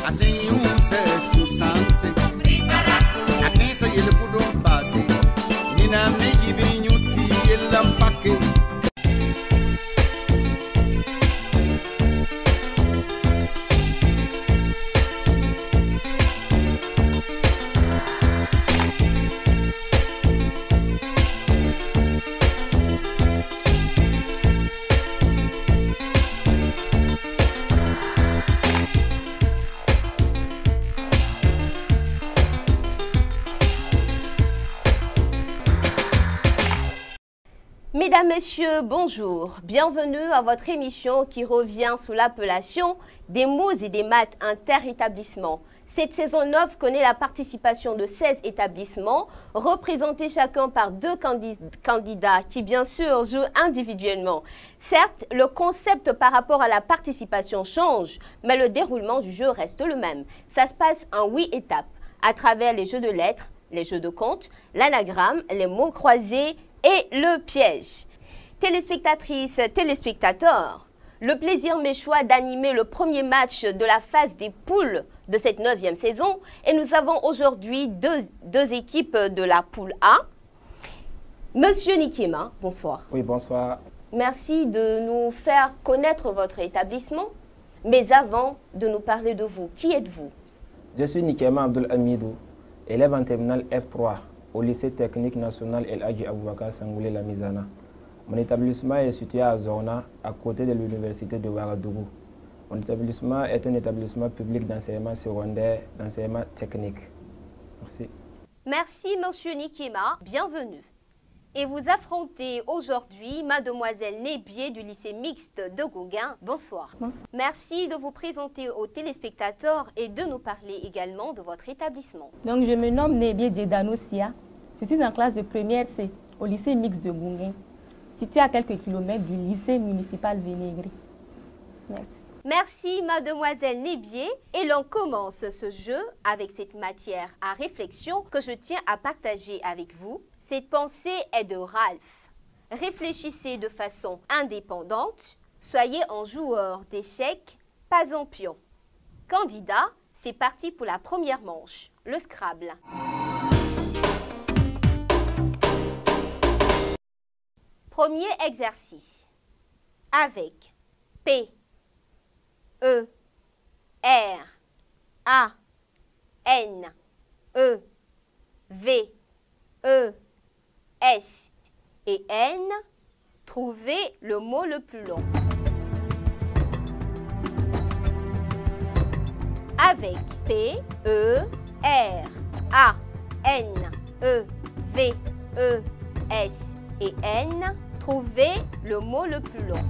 Assim se susanse. Aqui se ele pudum base. Nina me vinho ti ele ampaque. Mesdames, Messieurs, bonjour. Bienvenue à votre émission qui revient sous l'appellation des mots et des maths inter-établissements. Cette saison 9 connaît la participation de 16 établissements, représentés chacun par 2 candidats qui, bien sûr, jouent individuellement. Certes, le concept par rapport à la participation change, mais le déroulement du jeu reste le même. Ça se passe en 8 étapes, à travers les jeux de lettres, les jeux de comptes, l'anagramme, les mots croisés et le piège. Téléspectatrices, téléspectateurs, le plaisir m'échoit d'animer le premier match de la phase des poules de cette 9e saison et nous avons aujourd'hui deux équipes de la poule A. Monsieur Nikema, bonsoir. Oui, bonsoir. Merci de nous faire connaître votre établissement, mais avant de nous parler de vous, qui êtes-vous? Je suis Nikema Abdul Hamidou, élève en terminale F3 au lycée technique national El Hadji Aboubakar Sangoulé La Mizana. Mon établissement est situé à Zorna, à côté de l'université de Ouagadougou. Mon établissement est un établissement public d'enseignement secondaire, d'enseignement technique. Merci. Merci, monsieur Nikema. Bienvenue. Et vous affrontez aujourd'hui mademoiselle Nébier du lycée mixte de Gauguin. Bonsoir. Bonsoir. Merci de vous présenter aux téléspectateurs et de nous parler également de votre établissement. Donc, je me nomme Nébier Djedanoussia. Je suis en classe de première C au lycée mixte de Gauguin, situé à quelques kilomètres du lycée municipal Vénégré. Merci. Merci, mademoiselle Nébier. Et l'on commence ce jeu avec cette matière à réflexion que je tiens à partager avec vous. Cette pensée est de Ralph. Réfléchissez de façon indépendante. Soyez en joueur d'échecs, pas en pion. Candidat, c'est parti pour la première manche, le Scrabble. Premier exercice. Avec P, E, R, A, N, E, V, E, S et N, trouvez le mot le plus long. Avec P, E, R, A, N, E, V, E, S et N, trouvez le mot le plus long.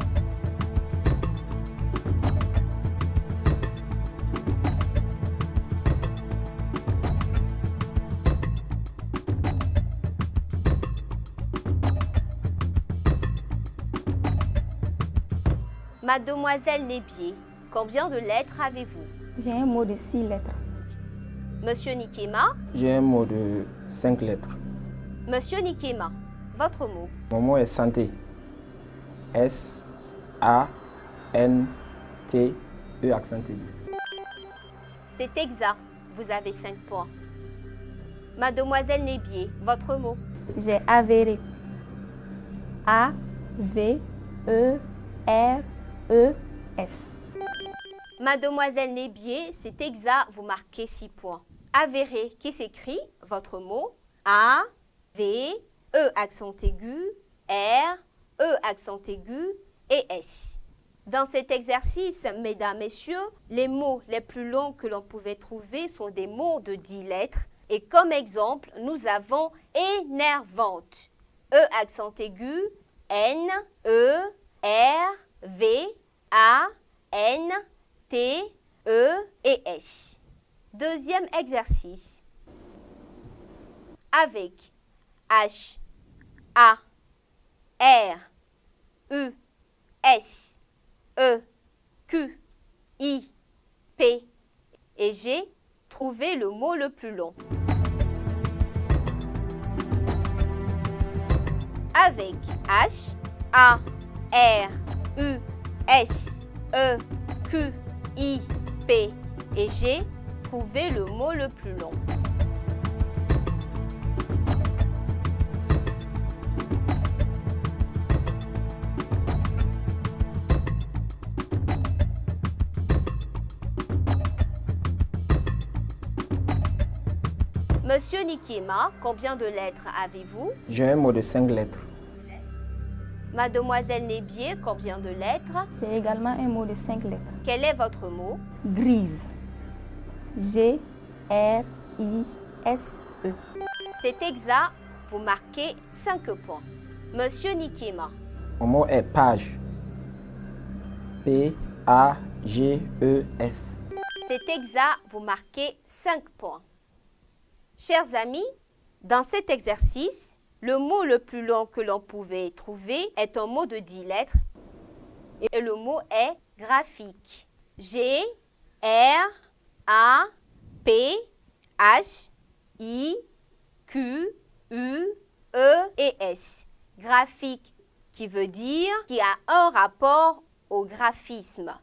Mademoiselle Nébier, combien de lettres avez-vous? J'ai un mot de 6 lettres. Monsieur Nikema? J'ai un mot de 5 lettres. Monsieur Nikema, votre mot? Mon mot est santé. S-A-N-T-E accent aigu. C'est exact, vous avez 5 points. Mademoiselle Nébier, votre mot? J'ai avéré. A-V-E-R-E-S. Mademoiselle Nébier, c'est exact, vous marquez 6 points. Avéré, qui s'écrit, votre mot? A, V, E accent aigu, R, E accent aigu et S. Dans cet exercice, mesdames, messieurs, les mots les plus longs que l'on pouvait trouver sont des mots de 10 lettres. Et comme exemple, nous avons énervante. E accent aigu, N, E, R, V, A, N, T, E et S. Deuxième exercice. Avec H, A, R, U, S, E, Q, I, P et G, trouvez le mot le plus long. Avec H, A, R, U, S, E, Q, I, P Et G, trouvez le mot le plus long. Monsieur Nikema, combien de lettres avez-vous? J'ai un mot de 5 lettres. Mademoiselle Nébier, combien de lettres? J'ai également un mot de 5 lettres. Quel est votre mot? Grise. G-R-I-S-E. C'est exact, vous marquez 5 points. Monsieur Nikema. Mon mot est page. P-A-G-E-S. C'est exact, vous marquez 5 points. Chers amis, dans cet exercice, le mot le plus long que l'on pouvait trouver est un mot de 10 lettres et le mot est graphique. G-R-A-P-H-I-Q-U-E-S. Graphique qui veut dire qui a un rapport au graphisme.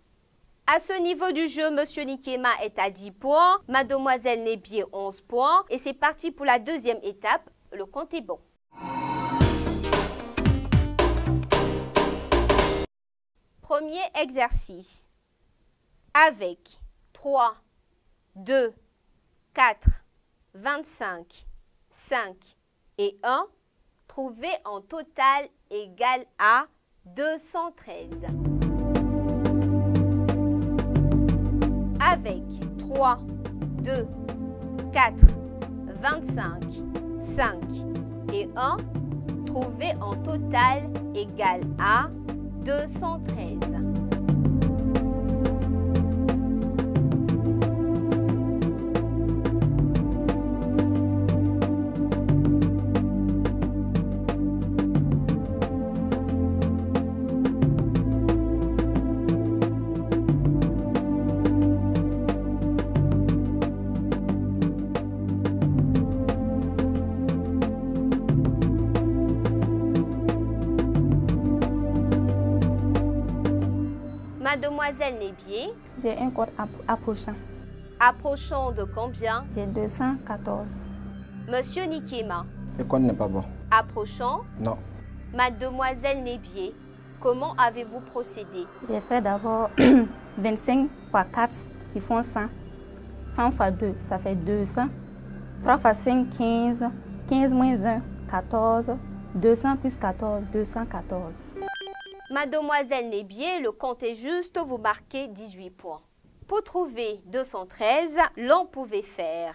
À ce niveau du jeu, Monsieur Nikema est à 10 points, Mademoiselle Nébier 11 points. Et c'est parti pour la deuxième étape, le compte est bon. Premier exercice. Avec 3, 2, 4, 25, 5 et 1, trouvez un total égal à 213. Avec 3, 2, 4, 25, 5 et 1, trouvez un total égal à 213. Mademoiselle Nébier. J'ai un code approchant. Approchant de combien? J'ai 214. Monsieur Nikema. Le compte n'est pas bon. Approchant? Non. Mademoiselle Nébier, comment avez-vous procédé? J'ai fait d'abord 25 x 4 qui font 100. 100 x 2, ça fait 200. 3 x 5, 15. 15 moins 1, 14. 200 plus 14, 214. Mademoiselle Nébier, le compte est juste, vous marquez 18 points. Pour trouver 213, l'on pouvait faire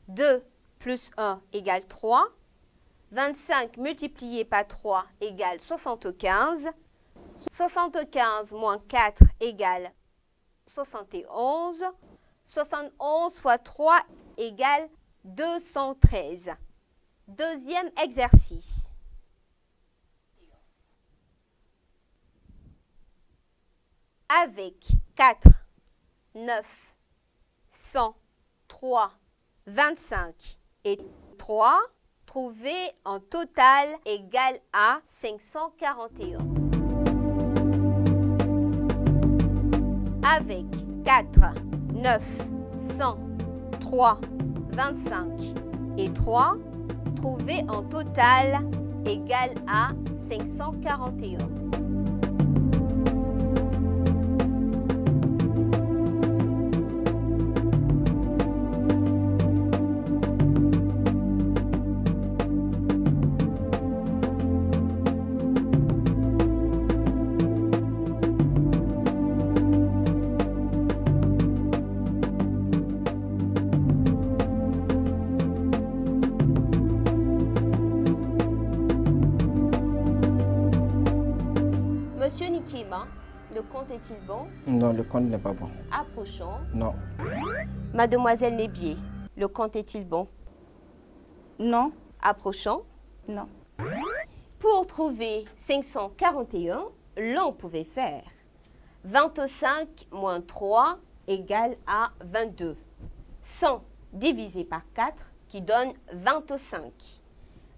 2 plus 1 égale 3. 25 multiplié par 3 égale 75. 75 moins 4 égale 71. 71 fois 3 égale 213. Deuxième exercice. Avec 4, 9, 100, 3, 25 et 3, trouvez un total égal à 541. Avec 4, 9, 100, 3, 25 et 3, trouvez un total égal à 541. Monsieur Nikema, le compte est-il bon? Non, le compte n'est pas bon. Approchant. Non. Mademoiselle Nébier, le compte est-il bon? Non. Approchant. Non. Pour trouver 541, l'on pouvait faire 25 moins 3 égale à 22. 100 divisé par 4 qui donne 25.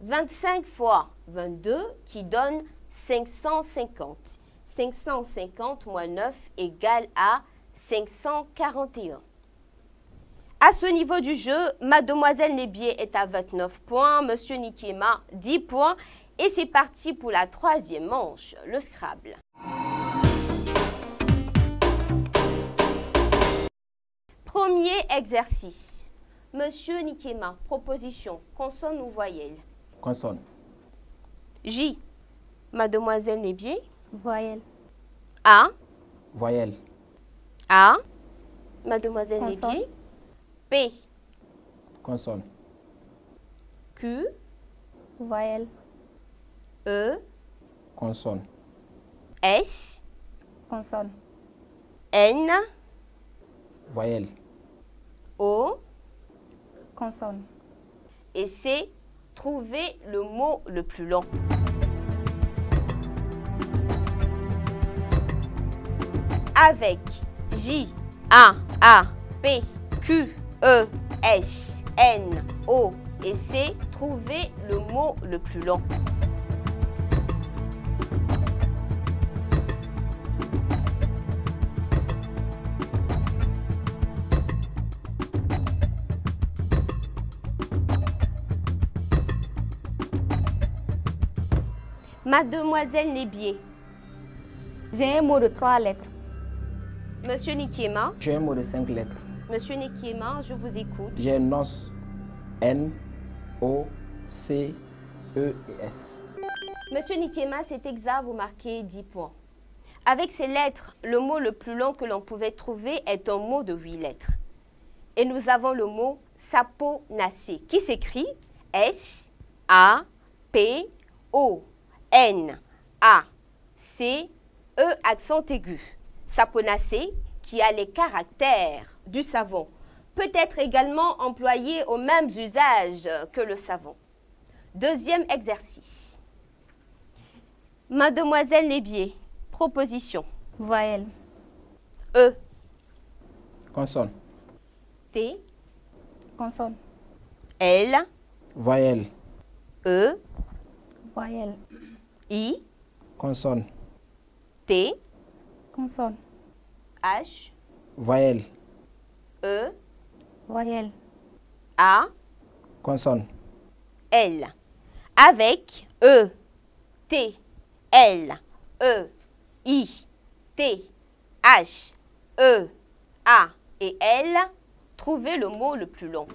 25 fois 22 qui donne 550. 550 moins 9 égale à 541. À ce niveau du jeu, Mademoiselle Nébier est à 29 points, Monsieur Nikiema 10 points. Et c'est parti pour la troisième manche, le Scrabble. Premier exercice. Monsieur Nikiema, proposition, consonne ou voyelle? Consonne. J. Mademoiselle Nébier. Voyelle. A. Voyelle. A. Mademoiselle Consonne. Nébier. P. Consonne. Q. Voyelle. E. Consonne. S. Consonne. N. Voyelle. O. Consonne. Et C. Trouver le mot le plus long. Avec J, A, P, Q, E, S, N, O et C, trouvez le mot le plus long. Mademoiselle Nébier. J'ai un mot de 3 lettres. Monsieur Nikiema. J'ai un mot de 5 lettres. Monsieur Nikiema, je vous écoute. J'ai NOS, N, O, C, E et S. Monsieur Nikiema, c'est exact, vous marquez 10 points. Avec ces lettres, le mot le plus long que l'on pouvait trouver est un mot de 8 lettres. Et nous avons le mot saponacé qui s'écrit S-A-P-O. N, A, C, E, accent aigu. Saponacé, qui a les caractères du savon, peut être également employé aux mêmes usages que le savon. Deuxième exercice. Mademoiselle Nébier, proposition. Voyelle. E, Consonne. T, Consonne. L, Voyelle. E, Voyelle. I, Consonne. T, Consonne. H, Voyelle. E, Voyelle. A, Consonne. L. Avec E, T, L, E, I, T, H, E, A et L, trouvez le mot le plus long.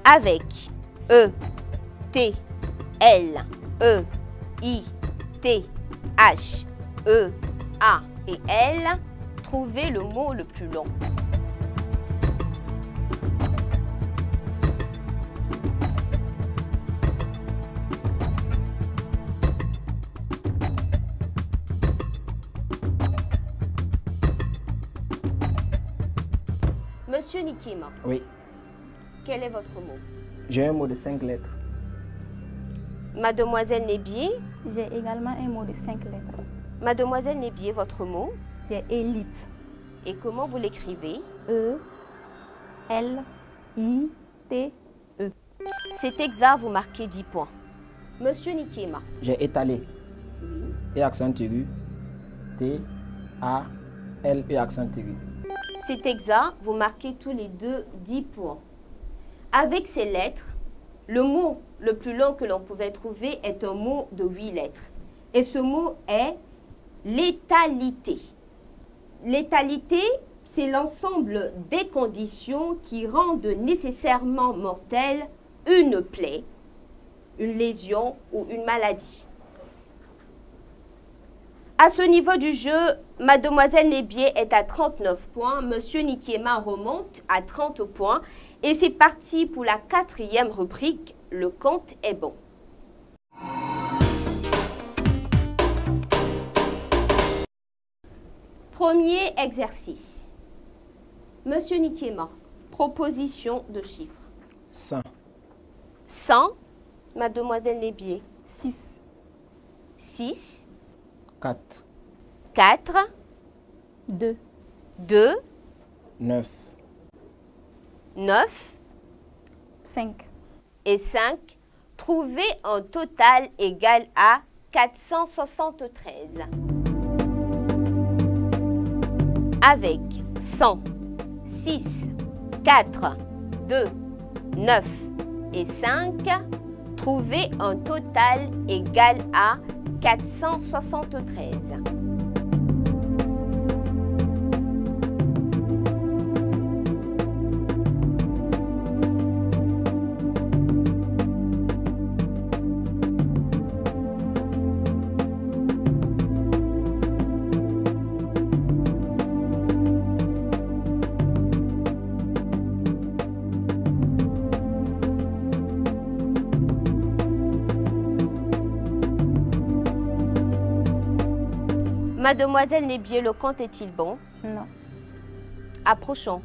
Avec E, T, L, E, I, T, H, E, A et L, trouvez le mot le plus long. Monsieur Nikiema, Oui. quel est votre mot? J'ai un mot de 5 lettres. Mademoiselle Nébier, J'ai également un mot de 5 lettres. Mademoiselle Nébier, votre mot? J'ai élite. Et comment vous l'écrivez? E, L, I, T, E. C'est exact, vous marquez 10 points. Monsieur Nikiema, J'ai étalé. Et accent aigu. T, A, L et accent aigu. c'est exact, vous marquez tous les deux 10 points. Avec ces lettres, le mot le plus long que l'on pouvait trouver est un mot de 8 lettres. Et ce mot est létalité. Létalité, c'est l'ensemble des conditions qui rendent nécessairement mortelle une plaie, une lésion ou une maladie. À ce niveau du jeu, Mademoiselle Nébier est à 39 points, Monsieur Nikiema remonte à 30 points et c'est parti pour la 4e rubrique, le compte est bon. Premier exercice. Monsieur Nikiema, proposition de chiffres. 100. 100, Mademoiselle Nébier. 6. 6, 4. 4, 2. 2, 9. 9 5. et 5. Trouvez un total égal à 473. Avec 100, 6, 4, 2, 9 et 5. Trouvez un total égal à 473. Mademoiselle Nébier, le compte est-il bon? Non. Approchons.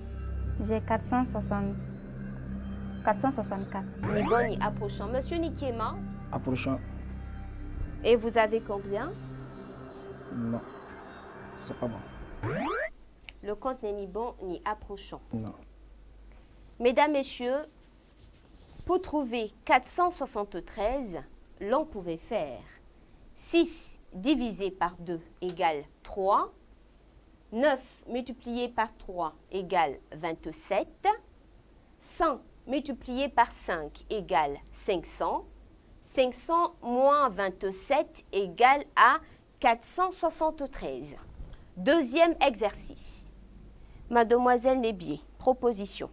J'ai 464. Ni bon ni approchant. Monsieur Nikiema, Approchant. et vous avez combien? Non. C'est pas bon. Le compte n'est ni bon ni approchant. Non. Mesdames, Messieurs, pour trouver 473, l'on pouvait faire 6 divisé par 2 égale 3, 9 multiplié par 3 égale 27, 100 multiplié par 5 égale 500, 500 moins 27 égale à 473. Deuxième exercice. Mademoiselle Nébier, proposition.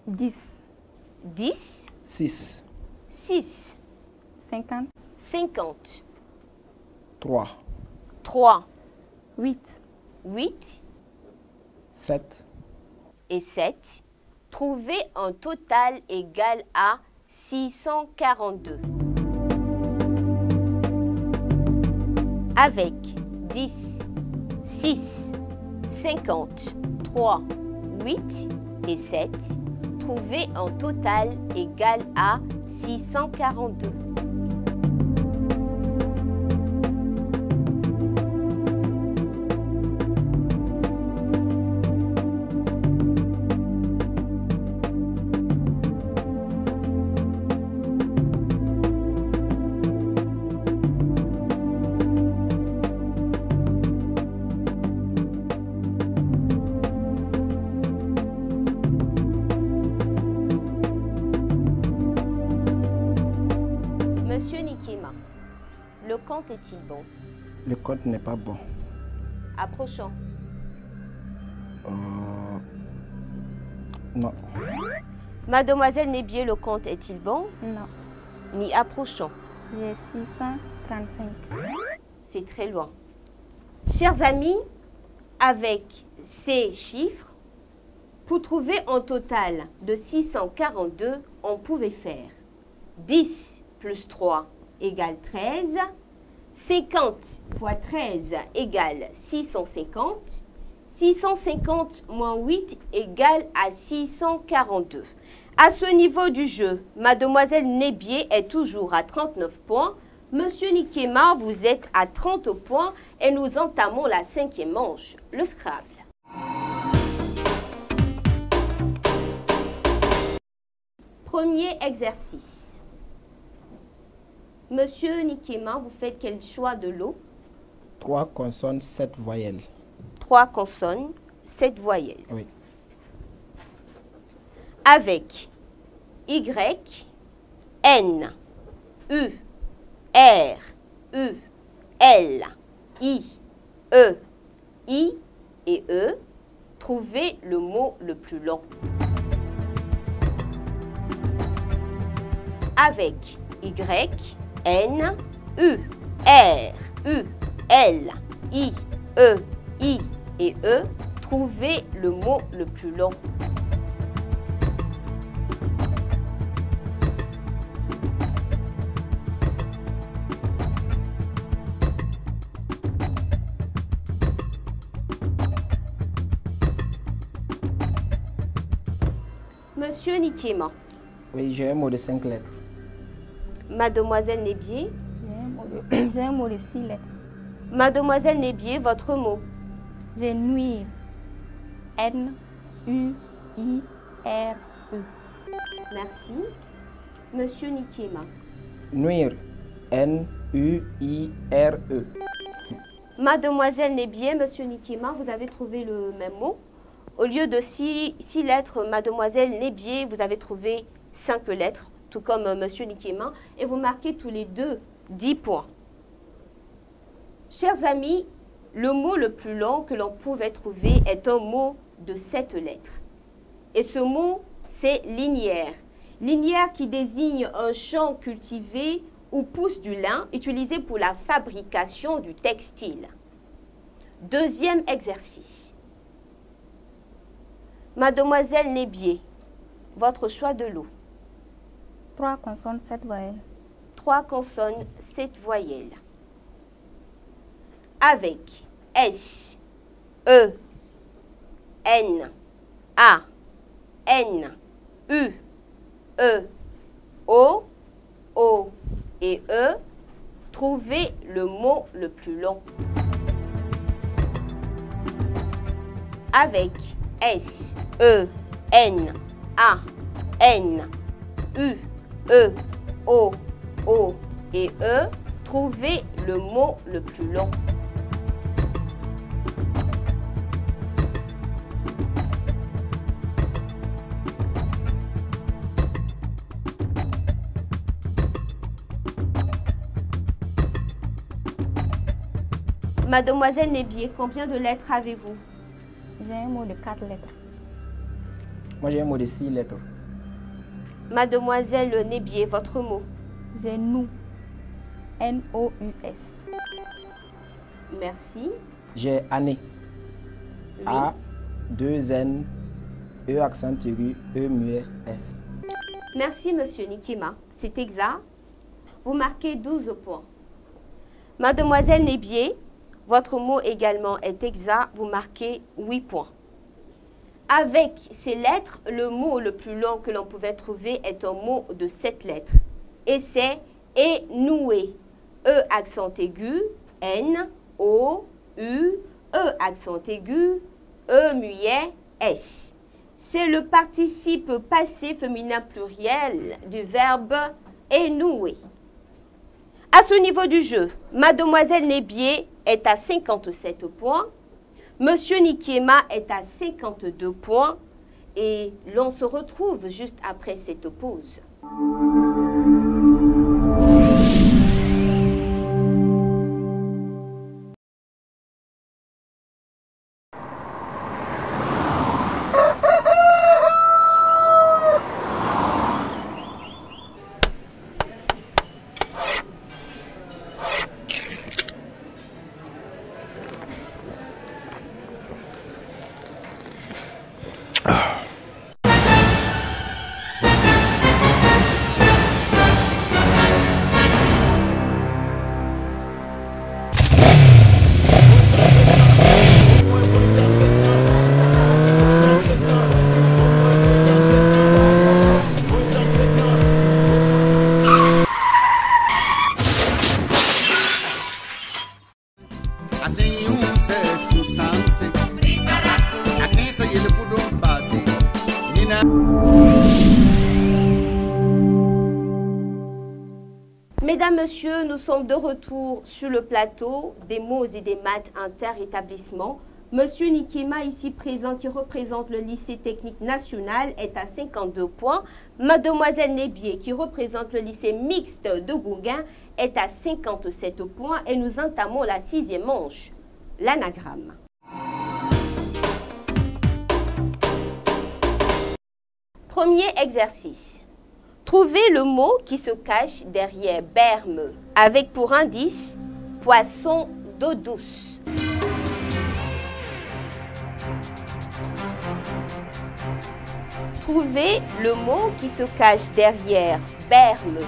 10. 10, 6. 6, 50. 50, 3. 3, 8. 8 7. et 7. Trouvez un total égal à 642. Avec 10, 6, 50, 3, 8 et 7, trouvez un total égal à 642. Monsieur Nikiema, le compte est-il bon? Le compte n'est pas bon. Approchons. Non. Mademoiselle Nébier, le compte est-il bon? Non. Ni approchons. J'ai 635. C'est très loin. Chers amis, avec ces chiffres, pour trouver un total de 642, on pouvait faire 10 plus 3 égale 13, 50 fois 13 égale 650, 650 moins 8 égale à 642. À ce niveau du jeu, Mademoiselle Nébier est toujours à 39 points. Monsieur Nikiema, vous êtes à 30 points et nous entamons la 5e manche, le Scrabble. Premier exercice. Monsieur Nikiema, vous faites quel choix de l'eau? 3 consonnes, 7 voyelles. 3 consonnes, 7 voyelles. Oui. Avec Y, N, U, R, U, L, I, E, I et E, trouvez le mot le plus long. Avec Y, N, U, R, U, L, I, E, I et E, trouvez le mot le plus long. Monsieur Nikiema. Oui, j'ai un mot de 5 lettres. Mademoiselle Nébier. J'ai un mot de 6 lettres. Mademoiselle Nébier, votre mot. J'ai nuire. N, U, I, R, E. Merci. Monsieur Nikiema. Nuire. N, U, I, R, E. Mademoiselle Nébier, Monsieur Nikiema, vous avez trouvé le même mot. Au lieu de 6 lettres, mademoiselle Nébier, vous avez trouvé 5 lettres, tout comme monsieur Nikema, et vous marquez tous les deux 10 points. Chers amis, le mot le plus long que l'on pouvait trouver est un mot de 7 lettres. Et ce mot, c'est linière. Linière qui désigne un champ cultivé où pousse du lin utilisé pour la fabrication du textile. Deuxième exercice. Mademoiselle Nébier, votre choix de lot. 3 consonnes, 7 voyelles. 3 consonnes, 7 voyelles. Avec S, E, N, A, N, U, E, O et E, trouvez le mot le plus long. Avec S, E, N, A, N, U, E, O et E, trouvez le mot le plus long. Mademoiselle Nébier, combien de lettres avez-vous? J'ai un mot de 4 lettres. Moi, j'ai un mot de 6 lettres. Mademoiselle Nébier, votre mot? J'ai nous. N-O-U-S. Merci. J'ai année. Oui. A, 2 N, E accent aigu, E muet, S. Merci, monsieur Nikema. C'est exact. Vous marquez 12 points. Mademoiselle Nébier, votre mot également est exact. Vous marquez 8 points. Avec ces lettres, le mot le plus long que l'on pouvait trouver est un mot de 7 lettres. Et c'est énoué. E accent aigu, N, O, U, E accent aigu, E muet, S. C'est le participe passé féminin pluriel du verbe énouer. À ce niveau du jeu, mademoiselle Nébier est à 57 points, monsieur Nikema est à 52 points et l'on se retrouve juste après cette pause. Mesdames, Messieurs, nous sommes de retour sur le plateau des mots et des maths inter-établissements. Monsieur Nikema, ici présent, qui représente le lycée technique national, est à 52 points. Mademoiselle Nébier, qui représente le lycée mixte de Gouguin, est à 57 points. Et nous entamons la 6e manche, l'anagramme. Premier exercice. Trouvez le mot qui se cache derrière berme, avec pour indice poisson d'eau douce. Trouvez le mot qui se cache derrière berme,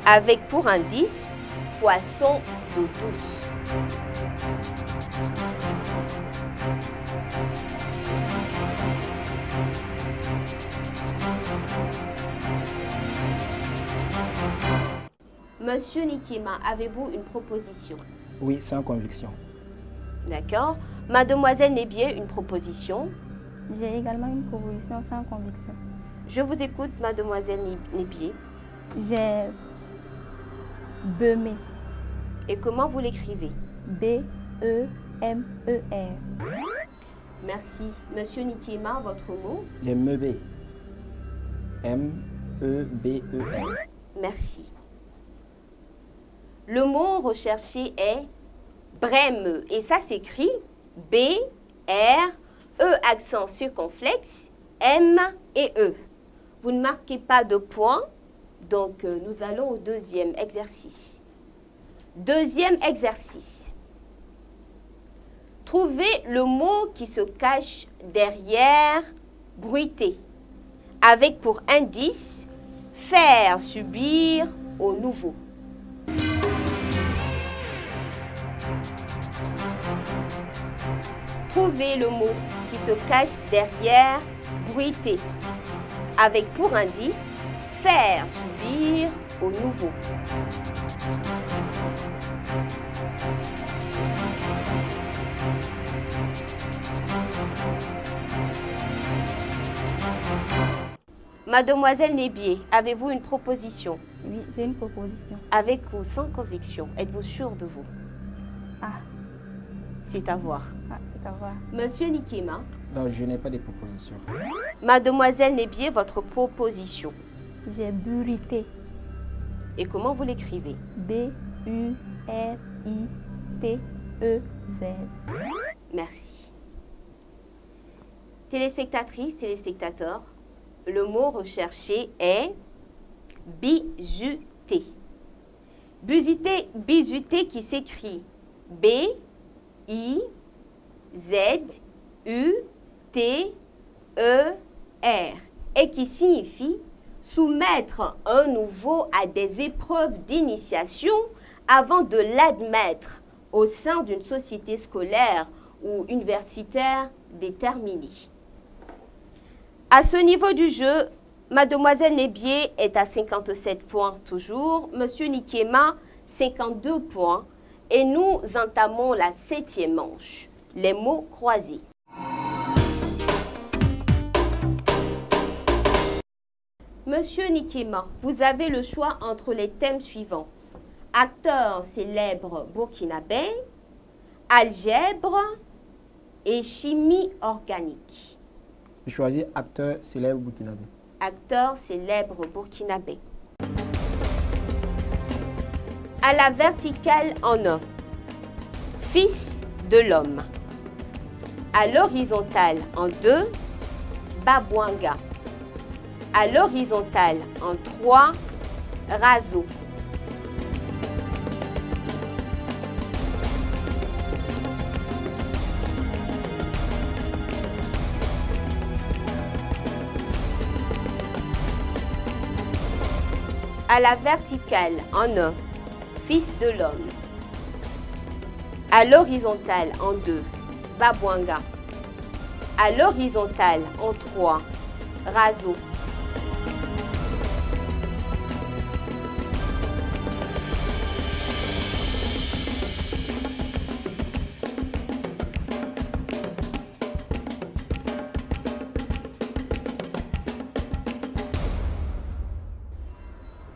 avec pour indice poisson d'eau douce. Monsieur Nikema, avez-vous une proposition? Oui, sans conviction. D'accord. Mademoiselle Nébier, une proposition? J'ai également une proposition sans conviction. Je vous écoute, mademoiselle Nébier. J'ai bemé. Et comment vous l'écrivez? B-E-M-E-R. Merci. Monsieur Nikiema, votre mot? J'ai meubé. M-E-B-E-L. Merci. Le mot recherché est brème et ça s'écrit B-R-E accent circonflexe M et E. Vous ne marquez pas de points, donc nous allons au deuxième exercice. Deuxième exercice. Trouvez le mot qui se cache derrière bruiter, avec pour indice faire subir au nouveau. Trouvez le mot qui se cache derrière bruiter, avec pour indice faire subir au nouveau. Mademoiselle Nébier, avez-vous une proposition? Oui, j'ai une proposition. Avec ou sans conviction, êtes-vous sûr de vous? Ah, C'est à voir. c'est à voir. Monsieur Nikiema, Non, je n'ai pas de proposition. Mademoiselle Nébier, votre proposition. J'ai bruité. Et comment vous l'écrivez? B-U-R-I-T-E-Z. Merci. Téléspectatrices, téléspectateurs, le mot recherché est bizuter. Bizuter qui s'écrit B-I-Z-U-T-E-R et qui signifie soumettre un nouveau à des épreuves d'initiation avant de l'admettre au sein d'une société scolaire ou universitaire déterminée. À ce niveau du jeu, Mademoiselle Nébier est à 57 points toujours, Monsieur Nikiema 52 points et nous entamons la 7e manche, les mots croisés. Monsieur Nikiema, vous avez le choix entre les thèmes suivants. Acteur célèbre burkinabé, algèbre et chimie organique. Je choisis acteur célèbre burkinabé. Acteur célèbre burkinabé. À la verticale en 1, fils de l'homme. À l'horizontale en 2, Babouanga. À l'horizontale en 3, Razo. À la verticale en 1, fils de l'homme. À l'horizontale en 2, Babouanga. À l'horizontale en 3, Razo.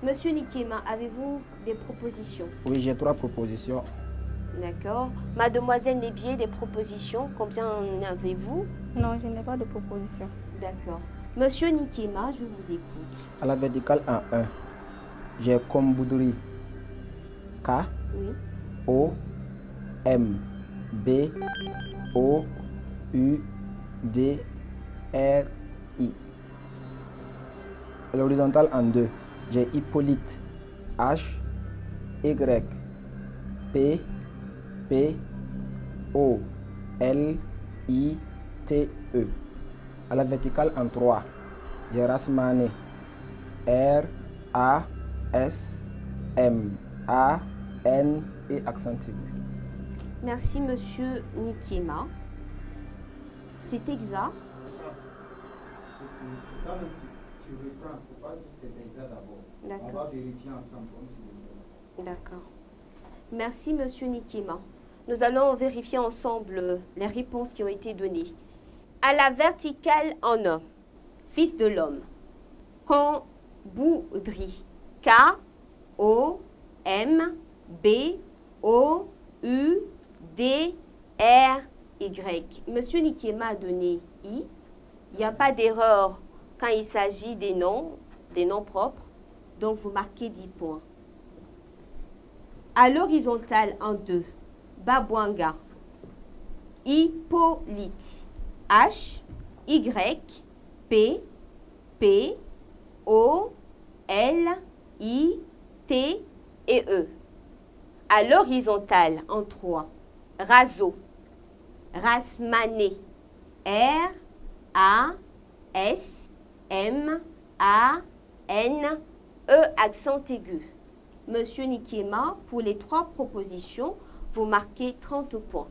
Monsieur Nikiema, avez-vous des propositions? Oui, j'ai 3 propositions. D'accord. Mademoiselle Nébier, des propositions, combien en avez-vous? Non, je n'ai pas de proposition. D'accord. Monsieur Nikiema, je vous écoute. À la verticale en 1, j'ai Komboudouri. K, Oui. O, M, B, O, U, D, R, I. À l'horizontale en 2, j'ai Hippolyte. H, Y, P, P, O, L, I, T, E. À la verticale en 3, j'ai Rasmane. R, A, S, M, A, N et accent aigu. Merci, monsieur Nikiema. C'est exact. Tu reprends, il ne faut pas dire c'est exact d'abord. D'accord. On va vérifier ensemble. D'accord. Merci, monsieur Nikiema. Nous allons vérifier ensemble les réponses qui ont été données. À la verticale en 1, fils de l'homme. Komboudri. K, O, M, B, O, U, D, R, Y. Monsieur Nikiema a donné I. Il n'y a pas d'erreur quand il s'agit des noms propres. Donc, vous marquez 10 points. À l'horizontale en 2, Babwanga. Hippolyte. H, Y, P, P, O, L, I, T et E. À l'horizontale en 3, Razo. Rasmané. R, A, S, M, A, N, E accent aigu. Monsieur Nikiema, pour les 3 propositions, vous marquez 30 points.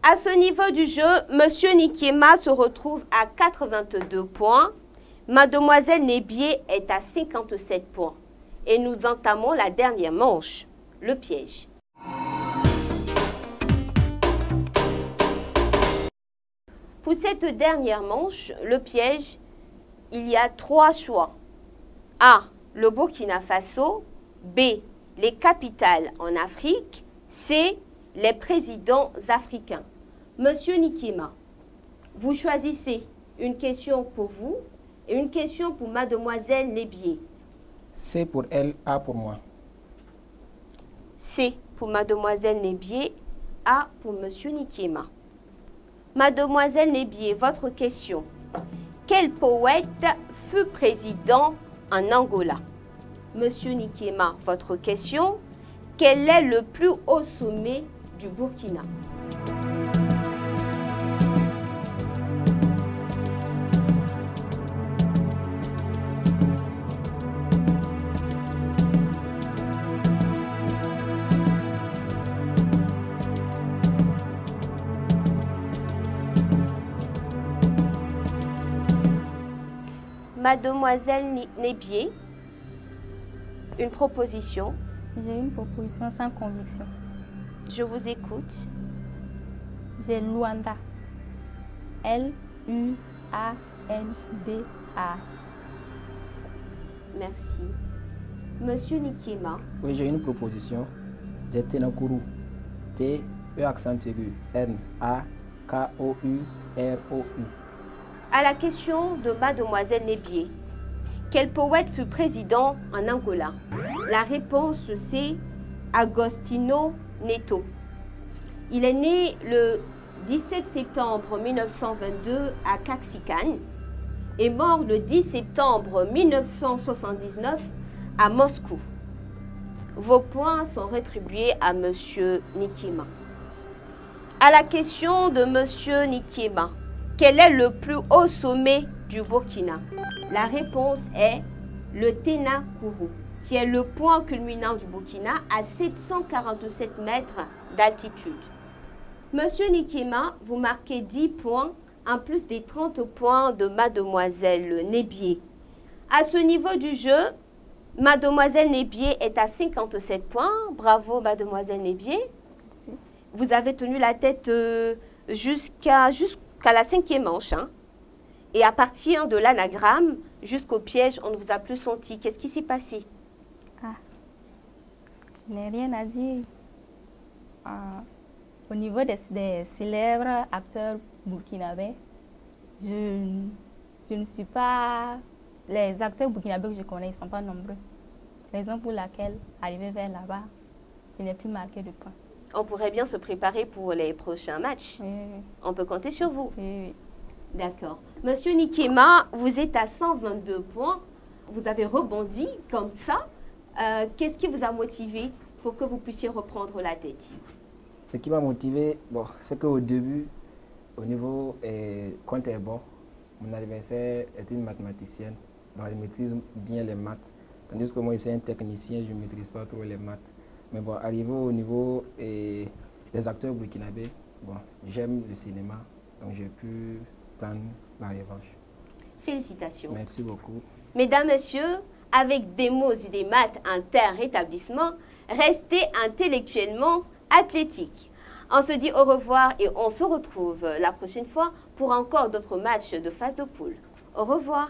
À ce niveau du jeu, Monsieur Nikiema se retrouve à 82 points. Mademoiselle Nébier est à 57 points. Et nous entamons la dernière manche, le piège. Pour cette dernière manche, le piège, il y a 3 choix. A, le Burkina Faso. B, les capitales en Afrique. C, les présidents africains. Monsieur Nikiema, vous choisissez une question pour vous et une question pour Mademoiselle Nébier. C pour elle, A pour moi. C pour Mademoiselle Nébier, A pour Monsieur Nikiema. Mademoiselle Nébier, votre question. Quel poète fut président en Angola? Monsieur Nikiema, votre question. Quel est le plus haut sommet du Burkina? Mademoiselle Nébier, une proposition. J'ai une proposition sans conviction. Je vous écoute. J'ai Luanda. L-U-A-N-D-A. Merci. Monsieur Nikiema. Oui, j'ai une proposition. J'ai Tenakuru. T, E accent aigu. N-A-K-O-U-R-O-U. À la question de Mademoiselle Nébier. Quel poète fut président en Angola? La réponse, c'est Agostinho Neto. Il est né le 17 septembre 1922 à Caxican et mort le 10 septembre 1979 à Moscou. Vos points sont rétribués à Monsieur Nikiema. À la question de Monsieur Nikiema, quel est le plus haut sommet du Burkina? La réponse est le Tenakuru, qui est le point culminant du Burkina à 747 mètres d'altitude. Monsieur Nikiema, vous marquez 10 points en plus des 30 points de Mademoiselle Nébier. À ce niveau du jeu, Mademoiselle Nébier est à 57 points. Bravo Mademoiselle Nébier. Merci. Vous avez tenu la tête jusqu'à la 5e manche. Hein? Et à partir de l'anagramme jusqu'au piège, on ne vous a plus senti. Qu'est-ce qui s'est passé? Ah, je n'ai rien à dire. Au niveau des célèbres acteurs burkinabés, je ne suis pas... Les acteurs burkinabés que je connais, ils ne sont pas nombreux. Raison pour laquelle, arrivé vers là-bas, je n'ai plus marqué de points. On pourrait bien se préparer pour les prochains matchs. Oui, oui. On peut compter sur vous. Oui, oui. D'accord. Monsieur Nikiema, vous êtes à 122 points. Vous avez rebondi comme ça. Qu'est-ce qui vous a motivé pour que vous puissiez reprendre la tête? Ce qui m'a motivé, bon, c'est qu'au début, au niveau compte est bon. Mon adversaire est une mathématicienne, donc elle maîtrise bien les maths. Tandis que moi, je suis un technicien, je ne maîtrise pas trop les maths. Mais bon, arrivé au niveau des acteurs burkinabés, bon, j'aime le cinéma, donc j'ai pu prendre la revanche. Félicitations. Merci beaucoup. Mesdames, Messieurs, avec des mots et des maths inter-rétablissement, restez intellectuellement athlétiques. On se dit au revoir et on se retrouve la prochaine fois pour encore d'autres matchs de phase de poule. Au revoir.